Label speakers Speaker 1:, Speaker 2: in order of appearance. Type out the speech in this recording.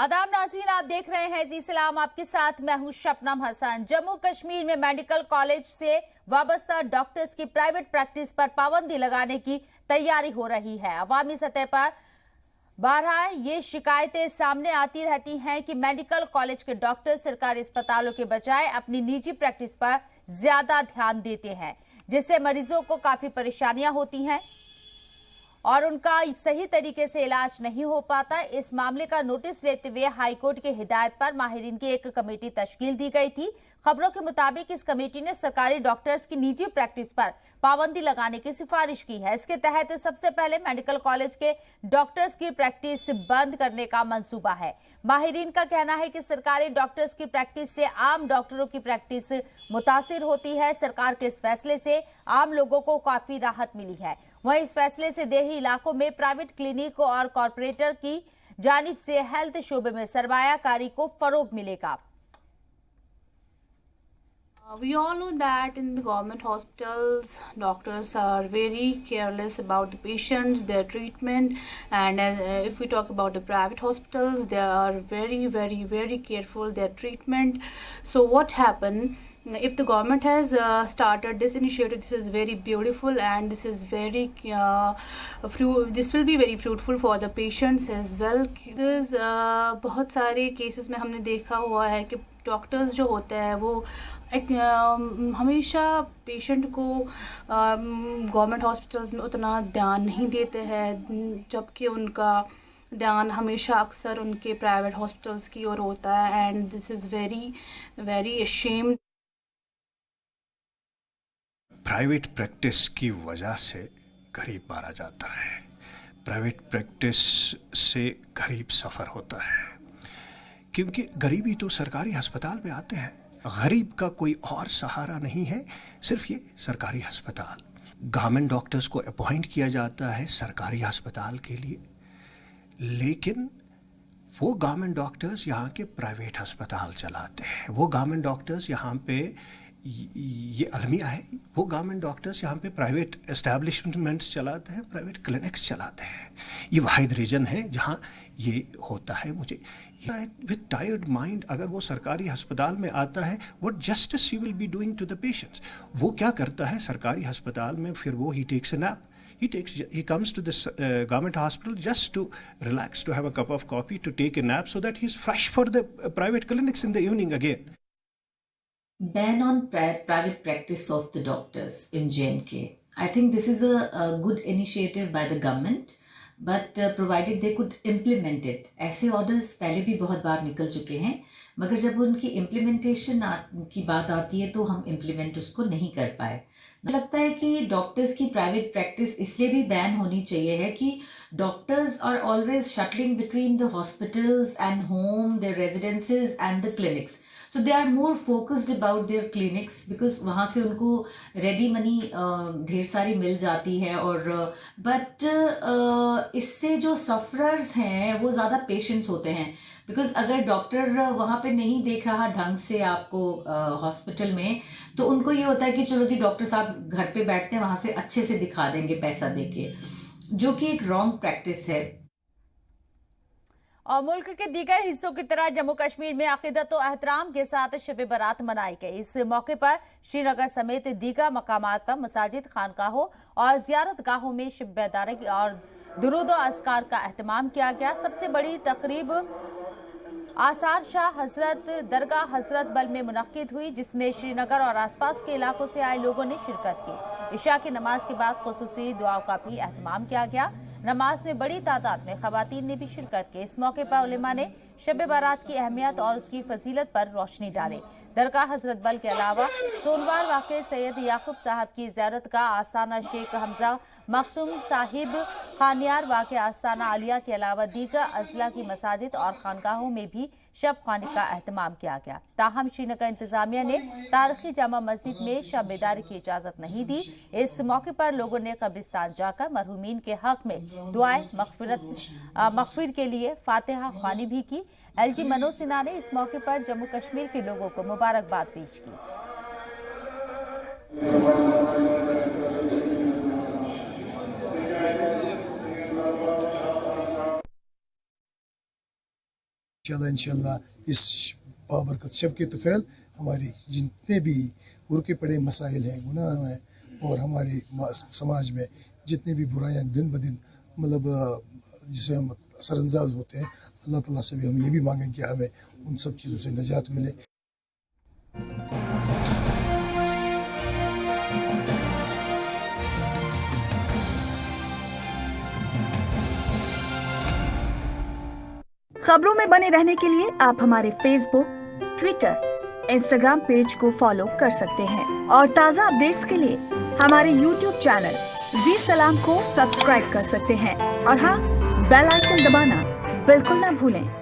Speaker 1: आदाब नाज़रीन, आप देख रहे हैं जी सलाम, आपके साथ मैं हूं शबनम हसन। जम्मू कश्मीर में मेडिकल कॉलेज से वाबस्ता डॉक्टर्स की प्राइवेट प्रैक्टिस पर पाबंदी लगाने की तैयारी हो रही है। अवामी सतह पर बारहा ये शिकायतें सामने आती रहती हैं कि मेडिकल कॉलेज के डॉक्टर सरकारी अस्पतालों के बजाय अपनी निजी प्रैक्टिस पर ज्यादा ध्यान देते हैं, जिससे मरीजों को काफी परेशानियां होती हैं और उनका सही तरीके से इलाज नहीं हो पाता। इस मामले का नोटिस लेते हुए हाईकोर्ट की हिदायत पर माहिरीन की एक कमेटी तश्कील दी गई थी। खबरों के मुताबिक इस कमेटी ने सरकारी डॉक्टर्स की निजी प्रैक्टिस पर पाबंदी लगाने की सिफारिश की है। इसके तहत सबसे पहले मेडिकल कॉलेज के डॉक्टर्स की प्रैक्टिस बंद करने का मंसूबा है। माहिरीन का कहना है कि सरकारी डॉक्टर्स की प्रैक्टिस से आम डॉक्टरों की प्रैक्टिस मुतासिर होती है। सरकार के इस फैसले से आम लोगों को काफी राहत मिली है। वहीं इस फैसले से देही इलाकों में प्राइवेट क्लिनिक और कॉरपोरेटर की जानिब से हेल्थ शोबे में सरमायाकारी को फरोग मिलेगा।
Speaker 2: We all know that in the government hospitals, doctors are very careless about the patients, their treatment, and if we talk about the private hospitals, they are very careful their treatment. So what happened? If the government has started this initiative, this is very beautiful and this is this will be very fruitful for the patients as well. Because बहुत सारे cases में हमने देखा हुआ है कि doctors जो होते हैं वो हमेशा पेशेंट को गवर्नमेंट हॉस्पिटल्स में उतना ध्यान नहीं देते हैं, जबकि उनका ध्यान हमेशा अक्सर उनके प्राइवेट हॉस्पिटल्स की ओर होता है। And this is very ashamed.
Speaker 3: Private practice की वजह से गरीब मारा जाता है, प्राइवेट प्रैक्टिस से गरीब सफ़र होता है, क्योंकि गरीबी तो सरकारी अस्पताल में आते हैं। गरीब का कोई और सहारा नहीं है, सिर्फ ये सरकारी अस्पताल। गवर्नमेंट डॉक्टर्स को अपॉइंट किया जाता है सरकारी अस्पताल के लिए, लेकिन वो गवर्नमेंट डॉक्टर्स यहाँ के प्राइवेट अस्पताल चलाते हैं। वो गवर्नमेंट डॉक्टर्स यहाँ पे ये अलमिया है, वो गवर्नमेंट डॉक्टर्स यहाँ पे प्राइवेट एस्टैब्लिशमेंट्स चलाते हैं, प्राइवेट क्लिनिक्स चलाते हैं। ये वाहिद रीजन है जहाँ ये होता है। मुझे विद टायर्ड माइंड अगर वो सरकारी अस्पताल में आता है, what justice he will be doing to the patients. वो क्या करता है सरकारी अस्पताल में, फिर वो he takes a nap, he comes to this government hospital just to relax, to have a cup of coffee, to take a nap, so that he's fresh for the private clinics in the evening again.
Speaker 4: Ban on private practice of the doctors in J&K. I think this is a good initiative by the government, but provided they could implement it. ऐसे orders पहले भी बहुत बार निकल चुके हैं, मगर जब उनकी implementation की बात आती है तो हम implement उसको नहीं कर पाए। मुझे लगता है कि डॉक्टर्स की प्राइवेट प्रैक्टिस इसलिए भी बैन होनी चाहिए है कि doctors are always shuttling between the hospitals and home, their residences and the clinics. So they are more focused about their clinics, because वहाँ से उनको रेडी मनी ढेर सारी मिल जाती है। और बट इससे जो सफरर्स हैं वो ज़्यादा पेशेंट्स होते हैं, बिकॉज अगर डॉक्टर वहाँ पे नहीं देख रहा ढंग से आपको हॉस्पिटल में, तो उनको ये होता है कि चलो जी डॉक्टर साहब घर पे बैठते हैं, वहाँ से अच्छे से दिखा देंगे पैसा देके, जो कि एक रॉन्ग प्रैक्टिस है।
Speaker 1: और मुल्क के दीगर हिस्सों की तरह जम्मू कश्मीर में अकीदत और एहतराम के साथ शब बारात मनाई गई। इस मौके पर श्रीनगर समेत दीगर मकामात पर मसाजिद, खानकाहों और जियारतगाहों में शब बेदारी और दुरूद और अस्कार का एहतमाम किया गया। सबसे बड़ी तकरीब आसार शाह हजरत दरगाह हजरत बल में मुनक्किद हुई, जिसमें श्रीनगर और आसपास के इलाकों से आए लोगों ने शिरकत की। इशा की नमाज के बाद खुसूसी दुआओं का भी एहतमाम किया गया। नमाज में बड़ी तादाद में खवातीन ने भी शिरकत की। इस मौके पर उलेमा ने शब बारात की अहमियत और उसकी फजीलत पर रोशनी डाली। दरगाह हजरत बल के अलावा सोनवार वाक़े सैयद याकूब साहब की ज़ियारत का आस्थाना शेख हमजा मखदूम साहिब, खानियार वाक़े आस्थाना आलिया के अलावा दीगर अजला की मसाजिद और खानकाहों में भी शब ख़्वानी का एहतमाम किया गया। ताहम श्रीनगर इंतज़ामिया ने तारीखी जामा मस्जिद में शब बेदारी की इजाज़त नहीं दी। इस मौके पर लोगों ने कब्रिस्तान जाकर मरहूमीन के हक़ में दुआएं मग़फ़िर के लिए फातिहा ख़्वानी भी की। LG मनोज सिन्हा ने इस मौके पर जम्मू कश्मीर के लोगों को मुबारकबाद पेश की।
Speaker 5: इंशाल्लाह इस बाबरकत शब के तुफैल हमारे जितने भी उर्के पड़े मसाइल हैं, गुनाह हैं, और हमारे समाज में जितनी भी बुराइयां दिन ब दिन मतलब जिसे हम असरअंदाज होते हैं, अल्लाह ताला से भी हम ये भी मांगें कि हमें उन सब चीज़ों से निजात मिले।
Speaker 6: खबरों में बने रहने के लिए आप हमारे फेसबुक, ट्विटर, इंस्टाग्राम पेज को फॉलो कर सकते हैं और ताज़ा अपडेट्स के लिए हमारे यूट्यूब चैनल जी सलाम को सब्सक्राइब कर सकते हैं और हाँ, बेल आइकन दबाना बिल्कुल ना भूलें।